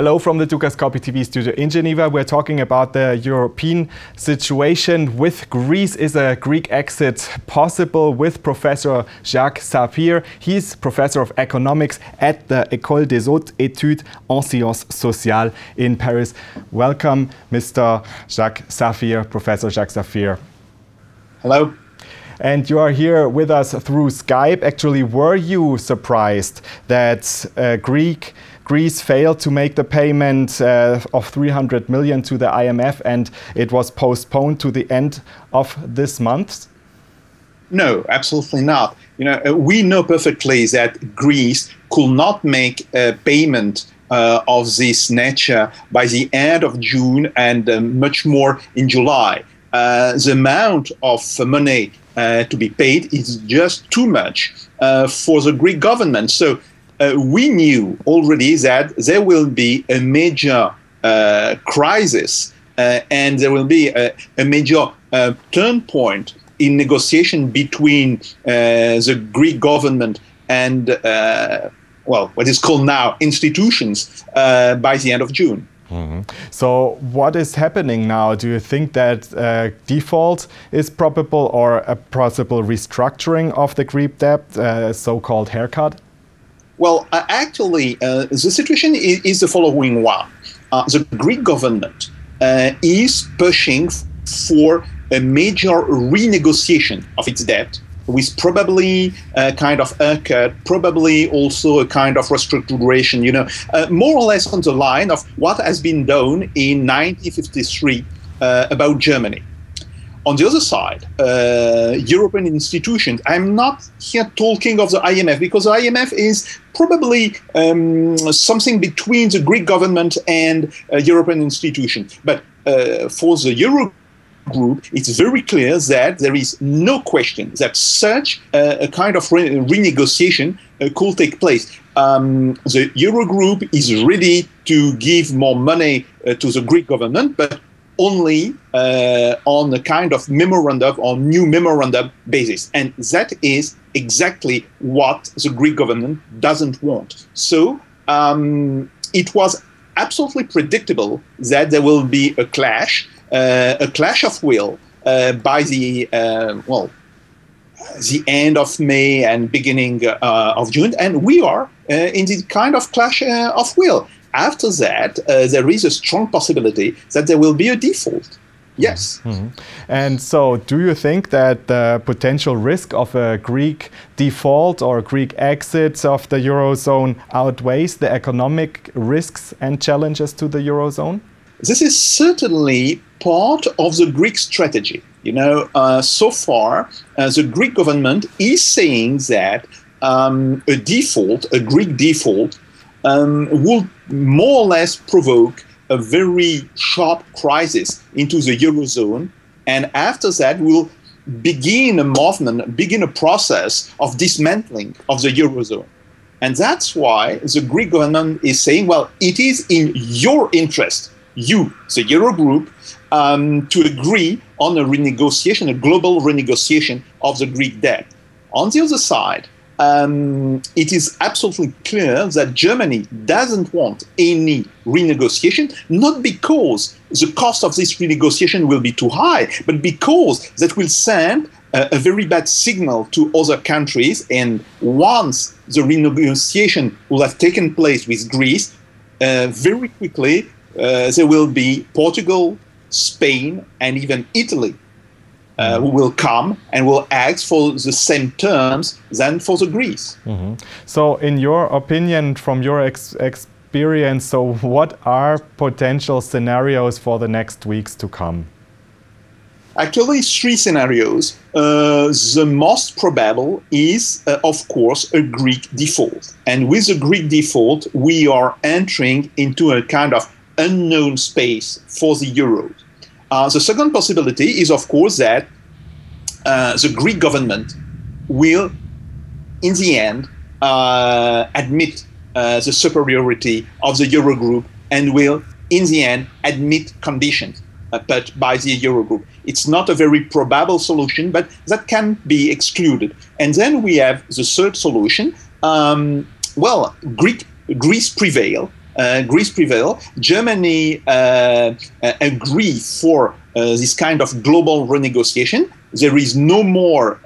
Hello from the Dukascopy TV studio in Geneva. We're talking about the European situation with Greece. Is a Greek exit possible? With Professor Jacques Sapir. He's Professor of Economics at the Ecole des Hautes Études en Sciences Sociales in Paris. Welcome, Mr. Jacques Sapir, Professor Jacques Sapir. Hello. And you are here with us through Skype. Actually, were you surprised that Greece failed to make the payment of 300 million to the IMF and it was postponed to the end of this month? No, absolutely not. We know perfectly that Greece could not make a payment of this nature by the end of June and much more in July. The amount of money to be paid is just too much for the Greek government. So we knew already that there will be a major crisis and there will be a major turn point in negotiation between the Greek government and, what is called now institutions by the end of June. Mm-hmm. So what is happening now? Do you think that default is probable or a possible restructuring of the Greek debt, so-called haircut? Well, actually, the situation is the following one. The Greek government is pushing for a major renegotiation of its debt, with probably a kind of haircut, probably also a kind of restructuration, more or less on the line of what has been done in 1953 about Germany. On the other side, European institutions, I'm not here talking of the IMF, because the IMF is probably something between the Greek government and European institutions. But for the Euro group, it's very clear that there is no question that such a kind of renegotiation could take place. The Eurogroup is ready to give more money to the Greek government, but only on a kind of memorandum or new memorandum basis. And that is exactly what the Greek government doesn't want. So it was absolutely predictable that there will be a clash of will by the end of May and beginning of June, and we are in this kind of clash of will. After that, there is a strong possibility that there will be a default. Yes. Mm-hmm. And so do you think that the potential risk of a Greek default or Greek exit of the Eurozone outweighs the economic risks and challenges to the Eurozone? This is certainly part of the Greek strategy. So far, the Greek government is saying that a Greek default, will more or less provoke a very sharp crisis into the Eurozone. And after that, will begin a process of dismantling of the Eurozone. And that's why the Greek government is saying, well, it is in your interest, you, the Eurogroup, to agree on a renegotiation, a global renegotiation of the Greek debt. On the other side, it is absolutely clear that Germany doesn't want any renegotiation, not because the cost of this renegotiation will be too high, but because that will send a very bad signal to other countries. And once the renegotiation will have taken place with Greece, very quickly there will be Portugal, Spain, and even Italy who will come and will ask for the same terms than for the Greece. Mm-hmm. So in your opinion, from your experience, so what are potential scenarios for the next weeks to come? Actually, three scenarios. The most probable is, of course, a Greek default. And with a Greek default, we are entering into a kind of unknown space for the euro. The second possibility is, of course, that the Greek government will, in the end, admit the superiority of the Eurogroup and will, in the end, admit conditions put by the Eurogroup. It's not a very probable solution, but that can be excluded. And then we have the third solution. Greece prevail Greece prevail. Germany agree for this kind of global renegotiation. There is no more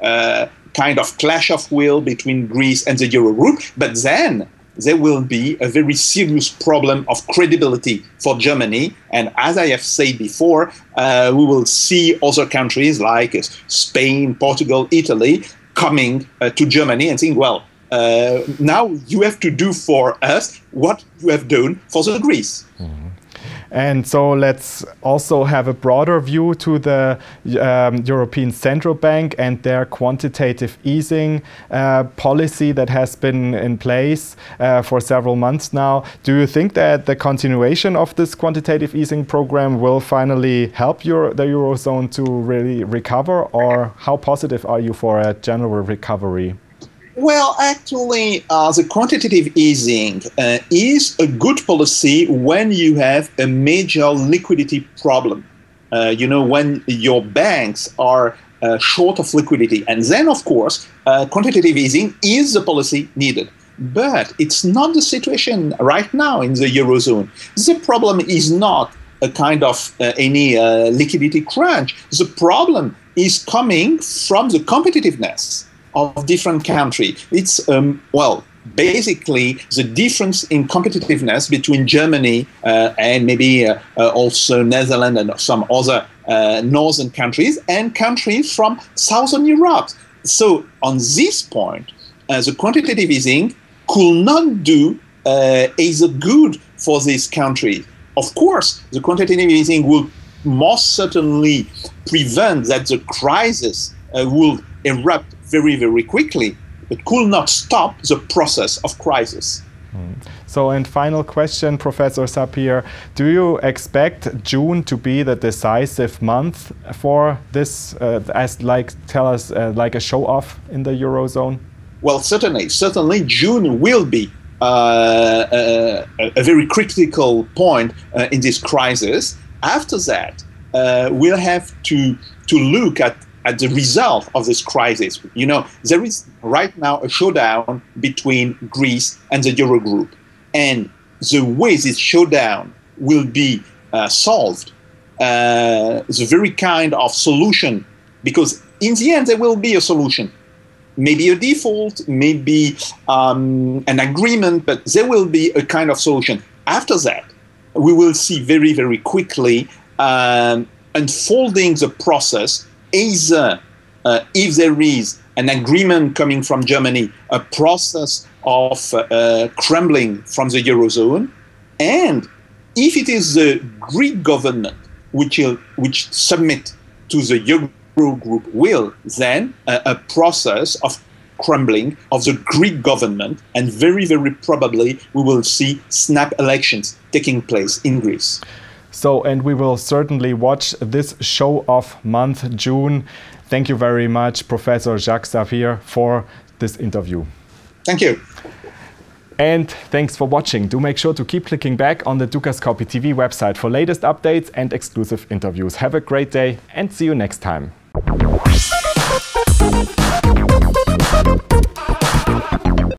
kind of clash of will between Greece and the Eurogroup, but then there will be a very serious problem of credibility for Germany. And as I have said before, we will see other countries like Spain, Portugal, Italy coming to Germany and saying, well, now you have to do for us what you have done for the Greece. Mm-hmm. And so let's also have a broader view to the European Central Bank and their quantitative easing policy that has been in place for several months now. Do you think that the continuation of this quantitative easing program will finally help the Eurozone to really recover, or how positive are you for a general recovery? Well, actually, the quantitative easing is a good policy when you have a major liquidity problem. When your banks are short of liquidity. And then, of course, quantitative easing is the policy needed. But it's not the situation right now in the Eurozone. The problem is not a kind of any liquidity crunch. The problem is coming from the competitiveness of different countries. It's, basically the difference in competitiveness between Germany and maybe also Netherlands and some other northern countries and countries from Southern Europe. So on this point, the quantitative easing could not do either good for these countries. Of course, the quantitative easing will most certainly prevent that the crisis will erupt very, very quickly, but could not stop the process of crisis. So, and final question, Professor Sapir, do you expect June to be the decisive month for this, tell us, like a show-off in the Eurozone? Well, certainly June will be a very critical point in this crisis. After that, we'll have to look at the result of this crisis. There is right now a showdown between Greece and the Eurogroup. And the way this showdown will be solved, the very kind of solution, because in the end there will be a solution. Maybe a default, maybe an agreement, but there will be a kind of solution. After that, we will see very, very quickly unfolding the process. Either if there is an agreement coming from Germany, a process of crumbling from the Eurozone, and if it is the Greek government which submit to the Eurogroup will, then a process of crumbling of the Greek government, and very, very probably we will see snap elections taking place in Greece. So, and we will certainly watch this show-off month, June. Thank you very much, Professor Jacques Sapir, for this interview. Thank you. And thanks for watching. Do make sure to keep clicking back on the Dukascopy TV website for latest updates and exclusive interviews. Have a great day and see you next time.